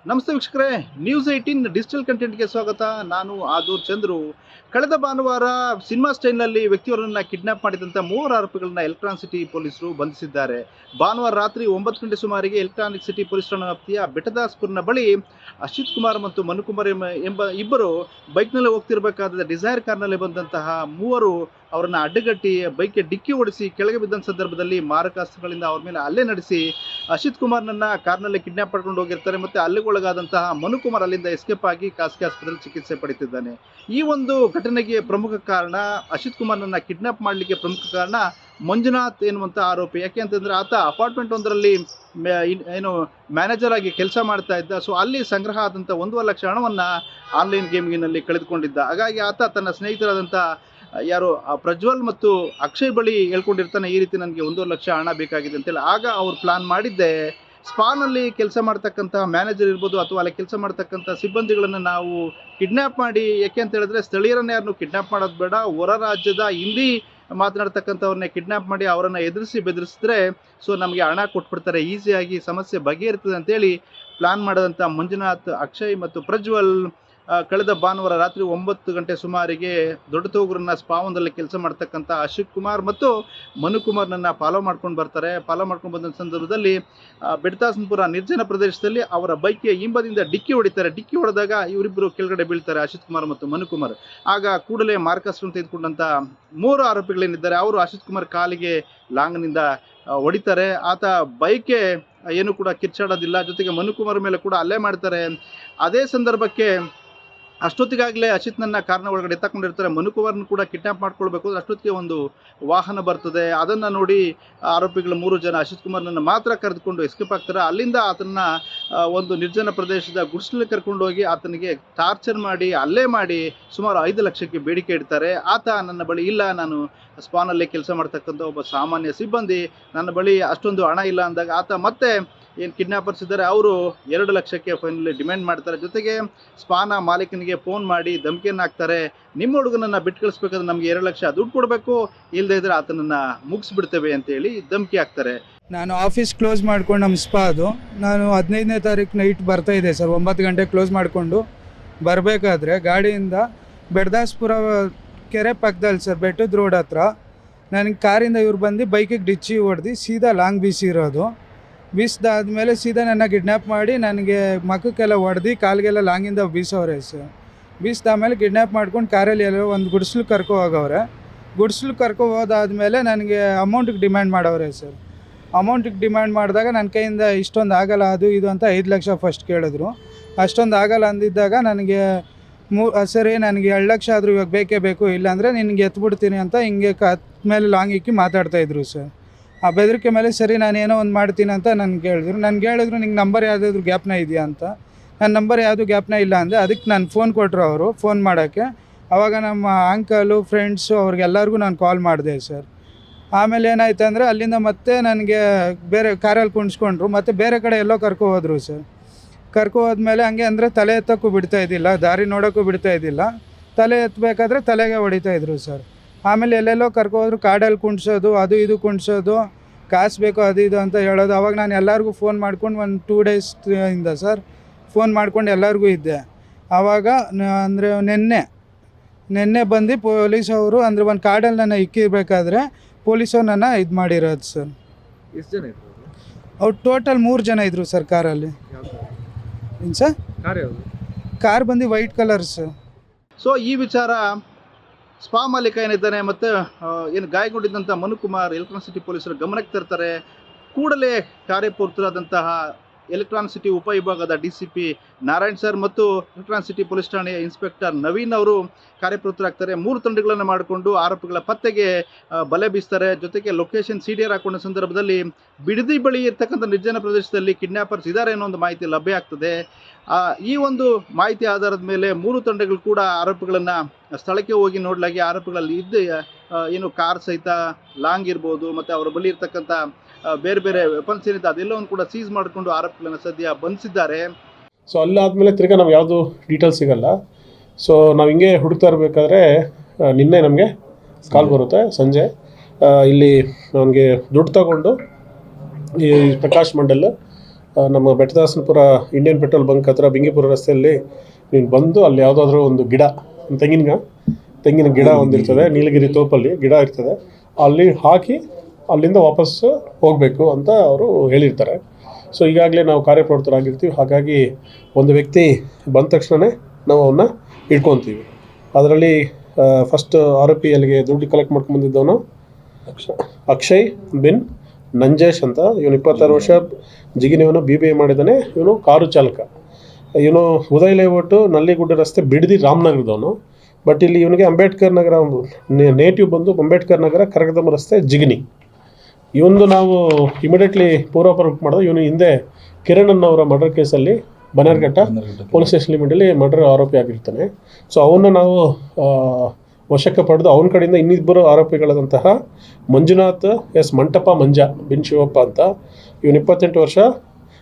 ನಮಸ್ತೆ ವೀಕ್ಷಕರೇ, news 18 digital ಕಂಟೆಂಟ್ಗೆ ಸ್ವಾಗತ. ನಾನು ಆದೂರ್ ಚಂದ್ರು. ಕಳೆದ ಭಾನುವಾರ ಸಿನಿಮಾ ಸ್ಟೈಲ್ನಲ್ಲಿ ವ್ಯಕ್ತಿಯವರನ್ನ ಕಿಡ್ನಾಪ್ ಮಾಡಿದಂಥ 3 ಆರೋಪಿಗಳನ್ನ ಎಲೆಕ್ಟ್ರಾನಿಕ್ ಸಿಟಿ ಪೊಲೀಸರು ಬಂಧಿಸಿದ್ದಾರೆ. ಭಾನುವಾರ ರಾತ್ರಿ 9 ಗಂಟೆ ಸುಮಾರಿಗೆ ಎಲೆಕ್ಟ್ರಾನಿಕ್ ಸಿಟಿ ಪೊಲೀಸ್ ಠಾಣಾ ವ್ಯಾಪ್ತಿಯ ಬೆಟ್ಟದಾಸ್ಪುರ್ನ ಬಳಿ ಅಶ್ವಿತ್ ಕುಮಾರ್ ಮತ್ತು ಮನುಕುಮಾರ್ ಎಂಬ ಇಬ್ಬರು ಬೈಕ್ನಲ್ಲಿ ಹೋಗ್ತಿರಬೇಕಾದ ಡಿಸೈರ್ ಕಾರ್ನಲ್ಲಿ ಬಂದಂತಹ ಮೂವರು ಅವರನ್ನು ಅಡ್ಡಗಟ್ಟಿ ಬೈಕ್ಗೆ ಡಿಕ್ಕಿ ಹೊಡಿಸಿ ಕೆಳಗೆ ಬಿದ್ದ ಸಂದರ್ಭದಲ್ಲಿ ಮಾರಕಾಸ್ತ್ರಗಳಿಂದ ಅವ್ರ ಮೇಲೆ ಹಲ್ಲೆ ನಡೆಸಿ ಅಶ್ವಿತ್ ಕುಮಾರ್ನನ್ನ ಕಾರ್ನಲ್ಲಿ ಕಿಡ್ನಾಪ್ ಮಾಡ್ಕೊಂಡು ಹೋಗಿರ್ತಾರೆ. ಮತ್ತು ಹಲ್ಲೆಗೊಳಗಾದಂತಹ ಮನುಕುಮಾರ್ ಅಲ್ಲಿಂದ ಎಸ್ಕೇಪ್ ಆಗಿ ಖಾಸಗಿ ಆಸ್ಪತ್ರೆಯಲ್ಲಿ ಚಿಕಿತ್ಸೆ ಪಡೆಯುತ್ತಿದ್ದಾನೆ. ಈ ಒಂದು ಘಟನೆಗೆ ಪ್ರಮುಖ ಕಾರಣ, ಅಶ್ವಿತ್ ಕುಮಾರ್ನನ್ನ ಕಿಡ್ನಾಪ್ ಮಾಡಲಿಕ್ಕೆ ಪ್ರಮುಖ ಕಾರಣ ಮಂಜುನಾಥ್ ಎನ್ನುವಂಥ ಆರೋಪಿ. ಯಾಕೆ ಅಂತಂದರೆ ಆತ ಅಪಾರ್ಟ್ಮೆಂಟ್ ಒಂದರಲ್ಲಿ ಏನು ಮ್ಯಾನೇಜರ್ ಆಗಿ ಕೆಲಸ ಮಾಡ್ತಾ ಇದ್ದ. ಸೊ ಅಲ್ಲಿ ಸಂಗ್ರಹ ಆದಂಥ 1.5 ಲಕ್ಷ ಹಣವನ್ನು ಆನ್ಲೈನ್ ಗೇಮಿನಲ್ಲಿ ಕಳೆದುಕೊಂಡಿದ್ದ. ಹಾಗಾಗಿ ಆತ ತನ್ನ ಸ್ನೇಹಿತರಾದಂಥ ಯಾರು ಪ್ರಜ್ವಲ್ ಮತ್ತು ಅಕ್ಷಯ್ ಬಳಿ ಹೇಳ್ಕೊಂಡಿರ್ತಾನೆ, ಈ ರೀತಿ ನನಗೆ 1.5 ಲಕ್ಷ ಹಣ ಬೇಕಾಗಿದೆ ಅಂತೇಳಿ. ಆಗ ಅವ್ರು ಪ್ಲಾನ್ ಮಾಡಿದ್ದೆ, ಸ್ಪಾನಲ್ಲಿ ಕೆಲಸ ಮಾಡ್ತಕ್ಕಂಥ ಮ್ಯಾನೇಜರ್ ಇರ್ಬೋದು ಅಥವಾ ಅಲ್ಲಿ ಕೆಲಸ ಮಾಡ್ತಕ್ಕಂಥ ಸಿಬ್ಬಂದಿಗಳನ್ನು ನಾವು ಕಿಡ್ನ್ಯಾಪ್ ಮಾಡಿ, ಯಾಕೆ ಅಂತ ಹೇಳಿದ್ರೆ ಸ್ಥಳೀಯರನ್ನ ಯಾರನ್ನು ಕಿಡ್ನ್ಯಾಪ್ ಮಾಡೋದು ಬೇಡ, ಹೊರ ರಾಜ್ಯದ ಹಿಂದಿ ಮಾತನಾಡ್ತಕ್ಕಂಥವ್ರನ್ನೇ ಕಿಡ್ನ್ಯಾಪ್ ಮಾಡಿ ಅವರನ್ನು ಬೆದರಿಸಿದ್ರೆ ಸೊ ನಮಗೆ ಹಣ ಕೊಟ್ಬಿಡ್ತಾರೆ, ಈಸಿಯಾಗಿ ಸಮಸ್ಯೆ ಬಗೆಹರಿತದೆ ಅಂತೇಳಿ ಪ್ಲಾನ್ ಮಾಡಿದಂಥ ಮಂಜುನಾಥ್, ಅಕ್ಷಯ್ ಮತ್ತು ಪ್ರಜ್ವಲ್ ಕಳೆದ ಭಾನುವಾರ ರಾತ್ರಿ 9 ಗಂಟೆ ಸುಮಾರಿಗೆ ದೊಡ್ಡತೋಗೂರಿನ ಸ್ಪಾವೊಂದರಲ್ಲಿ ಕೆಲಸ ಮಾಡ್ತಕ್ಕಂಥ ಅಶ್ವಿತ್ ಕುಮಾರ್ ಮತ್ತು ಮನುಕುಮಾರ್ನನ್ನು ಫಾಲೋ ಮಾಡ್ಕೊಂಡು ಬರ್ತಾರೆ. ಫಾಲೋ ಮಾಡ್ಕೊಂಡು ಬಂದ ಸಂದರ್ಭದಲ್ಲಿ ಬೆಡ್ತಾಸ್ಪುರ ನಿರ್ಜನ ಪ್ರದೇಶದಲ್ಲಿ ಅವರ ಬೈಕ್ಗೆ ಹಿಂಬದಿಯಿಂದ ಡಿಕ್ಕಿ ಹೊಡಿತಾರೆ. ಡಿಕ್ಕಿ ಹೊಡೆದಾಗ ಇವರಿಬ್ಬರು ಕೆಳಗಡೆ ಬೀಳ್ತಾರೆ, ಅಶ್ವಿತ್ ಕುಮಾರ್ ಮತ್ತು ಮನುಕುಮಾರ್. ಆಗ ಕೂಡಲೇ ಮಾರ್ಕಸ್ಟ್ರನ್ನು ತೆಗೆದುಕೊಂಡಂಥ 3 ಆರೋಪಿಗಳೇನಿದ್ದಾರೆ ಅವರು ಅಶ್ವಿತ್ ಕುಮಾರ್ ಕಾಲಿಗೆ ಲಾಂಗ್ನಿಂದ ಹೊಡಿತಾರೆ. ಆತ ಬೈಕ್ಗೆ ಏನು ಕೂಡ ಕಿರ್ಚಾಡೋದಿಲ್ಲ, ಜೊತೆಗೆ ಮನುಕುಮಾರ್ ಮೇಲೆ ಕೂಡ ಹಲ್ಲೆ ಮಾಡ್ತಾರೆ. ಅದೇ ಸಂದರ್ಭಕ್ಕೆ ಅಷ್ಟೊತ್ತಿಗಾಗಲೇ ಅಶ್ವಿತ್ನನ್ನ ಕಾರ್ನ ಒಳಗಡೆ ಎತ್ತಕೊಂಡಿರ್ತಾರೆ. ಮನುಕುಮಾರ್ನ ಕೂಡ ಕಿಡ್ನಾಪ್ ಮಾಡ್ಕೊಳ್ಬೇಕು, ಅಷ್ಟೊತ್ತಿಗೆ ಒಂದು ವಾಹನ ಬರ್ತದೆ. ಅದನ್ನು ನೋಡಿ ಆರೋಪಿಗಳು 3 ಜನ ಅಶ್ವಿತ್ ಕುಮಾರ್ನನ್ನು ಮಾತ್ರ ಕರೆದುಕೊಂಡು ಎಸ್ಕೇಪ್ ಆಗ್ತಾರೆ. ಅಲ್ಲಿಂದ ಆತನ ಒಂದು ನಿರ್ಜನ ಪ್ರದೇಶದ ಗುಡಿಸಲಲ್ಲಿ ಕರ್ಕೊಂಡು ಹೋಗಿ ಆತನಿಗೆ ಟಾರ್ಚರ್ ಮಾಡಿ ಹಲ್ಲೆ ಮಾಡಿ ಸುಮಾರು 5 ಲಕ್ಷಕ್ಕೆ ಬೇಡಿಕೆ ಇಡ್ತಾರೆ. ಆತ ನನ್ನ ಬಳಿ ಇಲ್ಲ, ನಾನು ಸ್ಪಾನಲ್ಲಿ ಕೆಲಸ ಮಾಡ್ತಕ್ಕಂಥ ಒಬ್ಬ ಸಾಮಾನ್ಯ ಸಿಬ್ಬಂದಿ, ನನ್ನ ಬಳಿ ಅಷ್ಟೊಂದು ಹಣ ಇಲ್ಲ ಅಂದಾಗ ಆತ ಮತ್ತೆ ಏನು ಕಿಡ್ನಾಪರ್ಸ್ ಇದ್ದಾರೆ ಅವರು 2 ಲಕ್ಷಕ್ಕೆ ಫೈನಲಿ ಡಿಮ್ಯಾಂಡ್ ಮಾಡ್ತಾರೆ. ಜೊತೆಗೆ ಸ್ಪಾನ ಮಾಲೀಕನಿಗೆ ಫೋನ್ ಮಾಡಿ ಧಮಕಿಯನ್ನು ಹಾಕ್ತಾರೆ, ನಿಮ್ಮ ಹುಡುಗನನ್ನು ಬಿಟ್ಟು ಕಳಿಸ್ಬೇಕಾದ್ರೆ ನಮಗೆ 2 ಲಕ್ಷ ದುಡ್ಡು ಕೊಡಬೇಕು, ಇಲ್ಲದೇ ಇದ್ರೆ ಆತನನ್ನು ಮುಗಿಸ್ಬಿಡ್ತೇವೆ ಅಂತೇಳಿ ಧಮಕಿ ಹಾಕ್ತಾರೆ. ನಾನು ಆಫೀಸ್ ಕ್ಲೋಸ್ ಮಾಡ್ಕೊಂಡು ನಮ್ಮ ಸ್ಪಾ ಅದು ನಾನು 15ನೇ ತಾರೀಕು ನೈಟ್ ಬರ್ತಾಯಿದ್ದೆ ಸರ್. 9 ಗಂಟೆ ಕ್ಲೋಸ್ ಮಾಡಿಕೊಂಡು ಬರಬೇಕಾದ್ರೆ ಗಾಡಿಯಿಂದ ಬೆಡ್ದಾಸ್ಪುರ ಕೆರೆ ಪಕ್ಕದಲ್ಲಿ ಸರ್, ಬೆಟ್ಟದ ರೋಡ್ ಹತ್ರ ನನಗೆ ಕಾರಿಂದ ಇವ್ರು ಬಂದು ಬೈಕಿಗೆ ಡಿಚ್ಚಿ ಹೊಡೆದು ಸೀದಾ ಲಾಂಗ್ ಬೀಸಿರೋದು. ಬೀಸಿದಾದ್ಮೇಲೆ ಸೀದಾ ನನ್ನ ಕಿಡ್ನ್ಯಾಪ್ ಮಾಡಿ ನನಗೆ ಮಖಕ್ಕೆಲ್ಲ ಹೊಡೆದು ಕಾಲಿಗೆಲ್ಲ ಲಾಂಗಿಂದ ಬೀಸೋರೆ ಸರ್. ಬೀಸಿದಾದ್ಮೇಲೆ ಕಿಡ್ನ್ಯಾಪ್ ಮಾಡ್ಕೊಂಡು ಕಾರಲ್ಲಿ ಎಲ್ಲೋ ಒಂದು ಗುಡಿಸ್ಲು ಕರ್ಕೊ ಹೋಗವ್ರೆ. ಗುಡಿಸ್ಲು ಕರ್ಕೊ ಹೋದಾದ್ಮೇಲೆ ನನಗೆ ಅಮೌಂಟಿಗೆ ಡಿಮ್ಯಾಂಡ್ ಮಾಡವ್ರೆ ಸರ್. ಅಮೌಂಟಿಗೆ ಡಿಮ್ಯಾಂಡ್ ಮಾಡಿದಾಗ ನನ್ನ ಕೈಯಿಂದ ಇಷ್ಟೊಂದು ಆಗಲ್ಲ ಅದು ಇದು ಅಂತ 5 ಲಕ್ಷ ಫಸ್ಟ್ ಕೇಳಿದ್ರು. ಅಷ್ಟೊಂದು ಆಗಲ್ಲ ಅಂದಿದ್ದಾಗ ನನಗೆ ಸರಿ ನನಗೆ 2 ಲಕ್ಷ ಆದರೂ ಇವಾಗ ಬೇಕೇ ಬೇಕು, ಇಲ್ಲಾಂದರೆ ನಿನಗೆ ಎತ್ಬಿಡ್ತೀನಿ ಅಂತ ಹಿಂಗೆ ಮೇಲೆ ಲಾಂಗ್ ಇಕ್ಕಿ ಮಾತಾಡ್ತಾಯಿದ್ರು ಸರ್. ಆ ಬೆದರಿಕೆ ಮೇಲೆ ಸರಿ ನಾನು ಏನೋ ಒಂದು ಮಾಡ್ತೀನಿ ಅಂತ ನನಗೆ ಹೇಳಿದ್ರು ನಿಂಗೆ ನಂಬರ್ ಯಾವುದಾದ್ರು ಗ್ಯಾಪ್ನ ಇದೆಯಾ ಅಂತ. ನನ್ನ ನಂಬರ್ ಯಾವುದು ಗ್ಯಾಪ್ನ ಇಲ್ಲ ಅಂದೆ. ಅದಕ್ಕೆ ನಾನು ಫೋನ್ ಕೊಟ್ಟರು ಅವರು ಫೋನ್ ಮಾಡೋಕ್ಕೆ. ಆವಾಗ ನಮ್ಮ ಅಂಕಲು ಫ್ರೆಂಡ್ಸು ಅವ್ರಿಗೆಲ್ಲರಿಗೂ ನಾನು ಕಾಲ್ ಮಾಡಿದೆ ಸರ್. ಆಮೇಲೆ ಏನಾಯ್ತು ಅಂದರೆ ಅಲ್ಲಿಂದ ಮತ್ತೆ ನನಗೆ ಬೇರೆ ಕಾರಲ್ಲಿ ಕುಣಿಸ್ಕೊಂಡ್ರು, ಮತ್ತು ಬೇರೆ ಕಡೆ ಎಲ್ಲೋ ಕರ್ಕೊ ಹೋದರು ಸರ್. ಕರ್ಕೊ ಹೋದ್ಮೇಲೆ ಹಂಗೆ ಅಂದರೆ ತಲೆ ಎತ್ತೋಕ್ಕೂ ಬಿಡ್ತಾಯಿದ್ದಿಲ್ಲ, ದಾರಿ ನೋಡೋಕ್ಕೂ ಬಿಡ್ತಾಯಿದ್ದಿಲ್ಲ. ತಲೆ ಎತ್ತಬೇಕಾದ್ರೆ ತಲೆಗೆ ಹೊಡಿತಾಯಿದ್ರು ಸರ್. ಆಮೇಲೆ ಎಲ್ಲೆಲ್ಲೋ ಕರ್ಕೊ ಹೋದ್ರು, ಕಾಡಲ್ಲಿ ಕುಣಿಸೋದು, ಅದು ಇದು ಕುಣಿಸೋದು, ಕಾಸು ಬೇಕು ಅದು ಇದು ಅಂತ ಹೇಳೋದು. ಅವಾಗ ನಾನು ಎಲ್ಲರಿಗೂ ಫೋನ್ ಮಾಡ್ಕೊಂಡು ಒಂದು 2 ಡೇಸ್ ಇಂದ ಸರ್ ಫೋನ್ ಮಾಡ್ಕೊಂಡು ಎಲ್ಲರಿಗೂ ಇದ್ದೆ. ಆವಾಗ ಅಂದರೆ ನಿನ್ನೆ ಬಂದು ಪೊಲೀಸವರು ಅಂದರೆ ಒಂದು ಕಾಡಲ್ಲಿ ನನ್ನ ಇಕ್ಕಿರ್ಬೇಕಾದ್ರೆ ಪೊಲೀಸವ್ರು ನನ್ನ ಇದು ಮಾಡಿರೋದು ಸರ್. ಎಷ್ಟು ಜನ ಇದ್ರು ಅವ್ರು ಟೋಟಲ್ 3 ಜನ ಇದ್ದರು ಸರ್ ಕಾರಲ್ಲಿ. ಏನು ಸರ್? ಕಾರ್ ಯಾವುದು? ಕಾರ್ ಬಂದು ವೈಟ್ ಕಲರ್ ಸರ್. ಸೊ ಈ ವಿಚಾರ ಸ್ಪಾ ಮಾಲೀಕ ಏನಿದ್ದಾನೆ ಮತ್ತು ಏನು ಗಾಯಗೊಂಡಿದ್ದಂಥ ಮನುಕುಮಾರ್ ಎಲೆಕ್ಟ್ರಾನಿಕ್ ಸಿಟಿ ಪೊಲೀಸರ ಗಮನಕ್ಕೆ ತರ್ತಾರೆ. ಕೂಡಲೇ ಕಾರ್ಯಪ್ರವೃತ್ತರಾದಂತಹ ಎಲೆಕ್ಟ್ರಾನಿಕ್ ಸಿಟಿ ಉಪವಿಭಾಗದ DCP ನಾರಾಯಣ್ ಸರ್ ಮತ್ತು ಎಲೆಕ್ಟ್ರಾನಿಕ್ ಸಿಟಿ ಪೊಲೀಸ್ ಠಾಣೆಯ ಇನ್ಸ್ಪೆಕ್ಟರ್ ನವೀನ್ ಅವರು ಕಾರ್ಯಪ್ರವೃತ್ತರಾಗ್ತಾರೆ. 3 ತಂಡಗಳನ್ನು ಮಾಡಿಕೊಂಡು ಆರೋಪಿಗಳ ಪತ್ತೆಗೆ ಬಲೆ ಬೀಸ್ತಾರೆ. ಜೊತೆಗೆ ಲೊಕೇಶನ್ CDR ಹಾಕೊಂಡ ಸಂದರ್ಭದಲ್ಲಿ ಬಿಡದಿ ಬಳಿ ಇರ್ತಕ್ಕಂಥ ನಿರ್ಜನ ಪ್ರದೇಶದಲ್ಲಿ ಕಿಡ್ನ್ಯಾಪರ್ಸ್ ಇದ್ದಾರೆ ಅನ್ನೋ ಒಂದು ಮಾಹಿತಿ ಲಭ್ಯ ಆಗ್ತದೆ. ಈ ಒಂದು ಮಾಹಿತಿ ಆಧಾರದ ಮೇಲೆ 3 ತಂಡಗಳು ಕೂಡ ಆರೋಪಿಗಳನ್ನು ಸ್ಥಳಕ್ಕೆ ಹೋಗಿ ನೋಡಲಾಗಿ ಆರೋಪಿಗಳಲ್ಲಿ ಏನು ಕಾರ್ ಸಹಿತ ಲಾಂಗ್ ಇರ್ಬೋದು ಮತ್ತು ಅವರ ಬಳಿ ಇರ್ತಕ್ಕಂಥ ಬೇರೆ ಬೇರೆ ವೆಪನ್ಸ್ ಏನಿದೆ ಅದೆಲ್ಲವನ್ನು ಕೂಡ ಸೀಸ್ ಮಾಡಿಕೊಂಡು ಆರೋಪಿಗಳನ್ನು ಸದ್ಯ ಬಂಧಿಸಿದ್ದಾರೆ. ಸೊ ಅಲ್ಲಾದಮೇಲೆ ತಿರ್ಗಾ ನಮ್ಗೆ ಯಾವುದು ಡೀಟೇಲ್ಸ್ ಸಿಗಲ್ಲ. ಸೊ ನಾವು ಹಿಂಗೆ ಹುಡುಕ್ತಾ ಇರಬೇಕಾದ್ರೆ ನಿನ್ನೆ ನಮಗೆ ಕಾಲ್ ಬರುತ್ತೆ ಸಂಜೆ, ಇಲ್ಲಿ ಅವನಿಗೆ ದುಡ್ಡು ತಗೊಂಡು ಈ ಪ್ರಕಾಶ್ ಮಂಡಲ್ ನಮ್ಮ ಬೆಟ್ಟದಾಸನಪುರ ಇಂಡಿಯನ್ ಪೆಟ್ರೋಲ್ ಬಂಕ್ ಹತ್ರ ಬಿಂಗಿಪುರ ರಸ್ತೆಯಲ್ಲಿ ನೀನು ಬಂದು ಅಲ್ಲಿ ಯಾವುದಾದ್ರೂ ಒಂದು ಗಿಡ, ತೆಂಗಿನ ಗಿಡ ಒಂದಿರ್ತದೆ, ನೀಲಗಿರಿ ತೋಪಲ್ಲಿ ಗಿಡ ಇರ್ತದೆ, ಅಲ್ಲಿ ಹಾಕಿ ಅಲ್ಲಿಂದ ವಾಪಸ್ಸು ಹೋಗಬೇಕು ಅಂತ ಅವರು ಹೇಳಿರ್ತಾರೆ. ಸೊ ಈಗಾಗಲೇ ನಾವು ಕಾರ್ಯಪ್ರವೃತ್ತರಾಗಿರ್ತೀವಿ. ಹಾಗಾಗಿ ಒಂದು ವ್ಯಕ್ತಿ ಬಂದ ತಕ್ಷಣವೇ ನಾವು ಅವನ್ನ ಇಟ್ಕೊತೀವಿ. ಅದರಲ್ಲಿ ಫಸ್ಟ್ ಆರೋಪಿ ಅಲ್ಲಿಗೆ ದುಡ್ಡು ಕಲೆಕ್ಟ್ ಮಾಡ್ಕೊಂಡ್ಬಂದಿದ್ದವನು ಅಕ್ಷಯ್ ಬಿನ್ ನಂಜೇಶ್ ಅಂತ. ಇವನು 26 ವರ್ಷ, ಜಿಗಿನಿಯವನು BBA ಮಾಡಿದ್ದಾನೆ. ಇವನು ಕಾರು ಚಾಲಕ. ಇವನು ಉದಯ ಲೇಔಟು ನಲ್ಲಿಗುಡ್ಡ ರಸ್ತೆ ಬಿಡದಿ ರಾಮನಗರದವನು. ಬಟ್ ಇಲ್ಲಿ ಇವನಿಗೆ ಅಂಬೇಡ್ಕರ್ ನಗರ ನೇಟಿವ್ ಬಂದು ಅಂಬೇಡ್ಕರ್ ನಗರ ಕರಗದಮ್ಮ ರಸ್ತೆ ಜಿಗಿನಿ. ಇವೊಂದು ನಾವು ಇಮಿಡಿಯೇಟ್ಲಿ ಪೂರ್ವಾಪರ ಮಾಡಿದ. ಇವನು ಹಿಂದೆ ಕಿರಣ್ ಅನ್ನೋರ ಮರ್ಡರ್ ಕೇಸಲ್ಲಿ ಬನ್ನೇರುಘಟ್ಟ ಪೊಲೀಸ್ ಸ್ಟೇಷನ್ ಲಿಮಿಟಲ್ಲಿ ಮರ್ಡರ್ ಆರೋಪಿ ಆಗಿರ್ತಾನೆ. ಸೊ ಅವನ್ನ ನಾವು ವಶಕ್ಕೆ ಪಡೆದು ಅವನ ಕಡೆಯಿಂದ ಇನ್ನಿಬ್ಬರು ಆರೋಪಿಗಳಾದಂತಹ ಮಂಜುನಾಥ್ ಎಸ್ ಮಂಟಪ ಮಂಜ ಬಿನ್ ಶಿವಪ್ಪ ಅಂತ. ಇವನು 28 ವರ್ಷ,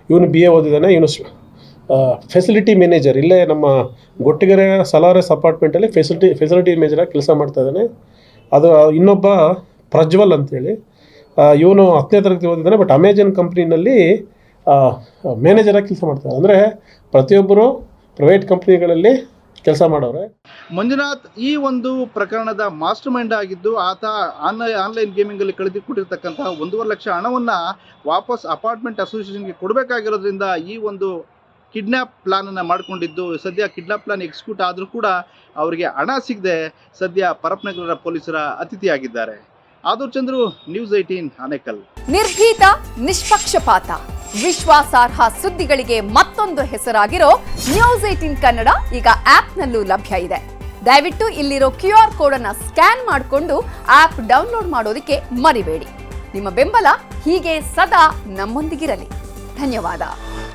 ಇವನು BA ಓದಿದ್ದಾನೆ. ಇವನು ಫೆಸಿಲಿಟಿ ಮ್ಯಾನೇಜರ್, ಇಲ್ಲೇ ನಮ್ಮ ಗೊಟ್ಟಿಗೆರೆ ಸಲಾರಸ್ ಅಪಾರ್ಟ್ಮೆಂಟಲ್ಲಿ ಫೆಸಿಲಿಟಿ ಮ್ಯಾನೇಜರಾಗಿ ಕೆಲಸ ಮಾಡ್ತಾ ಇದ್ದಾನೆ. ಅದು ಇನ್ನೊಬ್ಬ ಪ್ರಜ್ವಲ್ ಅಂತೇಳಿ, ಇವನು 10ನೇ ತರಗತಿ ಓದಿದ್ದಾನೆ. ಬಟ್ ಅಮೆಜಾನ್ ಕಂಪ್ನಿನಲ್ಲಿ ಮ್ಯಾನೇಜರಾಗಿ ಕೆಲಸ ಮಾಡ್ತಾರೆ. ಅಂದರೆ ಪ್ರತಿಯೊಬ್ಬರು ಪ್ರೈವೇಟ್ ಕಂಪ್ನಿಗಳಲ್ಲಿ ಕೆಲಸ ಮಾಡೋರೆ. ಮಂಜುನಾಥ್ ಈ ಒಂದು ಪ್ರಕರಣದ ಮಾಸ್ಟರ್ ಮೈಂಡ್ ಆಗಿದ್ದು, ಆತ ಆನ್ಲೈನ್ ಗೇಮಿಂಗಲ್ಲಿ ಕಳೆದುಕೊಂಡಿರ್ತಕ್ಕಂತಹ 1.5 ಲಕ್ಷ ಹಣವನ್ನು ವಾಪಸ್ ಅಪಾರ್ಟ್ಮೆಂಟ್ ಅಸೋಸಿಯೇಷನ್ಗೆ ಕೊಡಬೇಕಾಗಿರೋದ್ರಿಂದ ಈ ಒಂದು ಕಿಡ್ನ್ಯಾಪ್ ಪ್ಲಾನನ್ನು ಮಾಡಿಕೊಂಡಿದ್ದು, ಸದ್ಯ ಕಿಡ್ನ್ಯಾಪ್ ಪ್ಲಾನ್ ಎಕ್ಸಿಕ್ಯೂಟ್ ಆದರೂ ಕೂಡ ಅವರಿಗೆ ಹಣ ಸಿಗದೆ ಸದ್ಯ ಪರಪ್ಪನಗರ ಪೊಲೀಸರ ಅತಿಥಿಯಾಗಿದ್ದಾರೆ. ಆದೂರ್ ಚಂದ್ರು, ನ್ಯೂಸ್ 18 ಆನೇಕಲ್. ನಿರ್ಭೀತ, ನಿಷ್ಪಕ್ಷಪಾತ, ವಿಶ್ವಾಸಾರ್ಹ ಸುದ್ದಿಗಳಿಗೆ ಮತ್ತೊಂದು ಹೆಸರಾಗಿರೋ ನ್ಯೂಸ್ 18 ಕನ್ನಡ ಈಗ ಆಪ್ನಲ್ಲೂ ಲಭ್ಯ ಇದೆ. ದಯವಿಟ್ಟು ಇಲ್ಲಿರೋ QR ಕೋಡ್ ಅನ್ನು ಸ್ಕ್ಯಾನ್ ಮಾಡಿಕೊಂಡು ಆಪ್ ಡೌನ್ಲೋಡ್ ಮಾಡೋದಕ್ಕೆ ಮರಿಬೇಡಿ. ನಿಮ್ಮ ಬೆಂಬಲ ಹೀಗೆ ಸದಾ ನಮ್ಮೊಂದಿಗಿರಲಿ. ಧನ್ಯವಾದ.